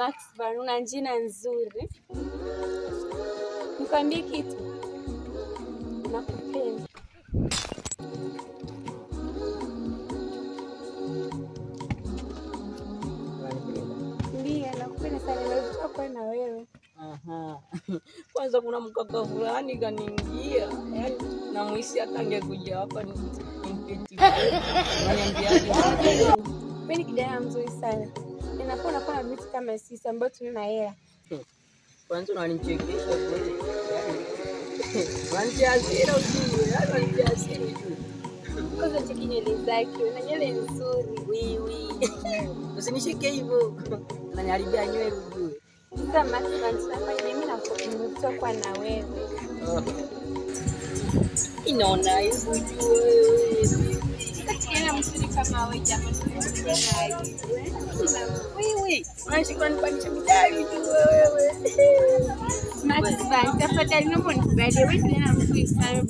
Max Van, una jina nzuri. Nikwambie kitu. Nakupenda. Ndiyo, nakupenda sana. Nimevutiwa kuwa na wewe. Aha. Kwanza kuna mkaka fulani kaniingia. Yaani namuhisi hata angekuja hapa nimpeti. Wewe ni kijana mzuri sana. Ninapoona kwa vitu kama sisi ambao tuna hela. Kwanza unanichekesha kweli. Wanjazira ujue, wanjazira ujue. Kwanza cheki nywele zake, una nywele nzuri. Wiwi. Usinishike hivyo. Unaniharibia nywele ujue. Sasa Max Van, tunafanya mimi na nimevutiwa kuwa na wewe. Inaona hivyo ujue. Kijana mzuri kama wewe jamani. Wiwi. Unashika nipandisha midali ujue wewe. Max Van, tafadhali naomba unikubalie. Wewe kijana mzuri sana.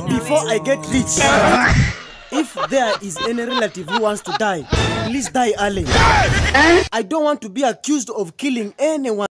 Before I get rich, if there is any relative who wants to die, please die early. I don't want to be accused of killing anyone.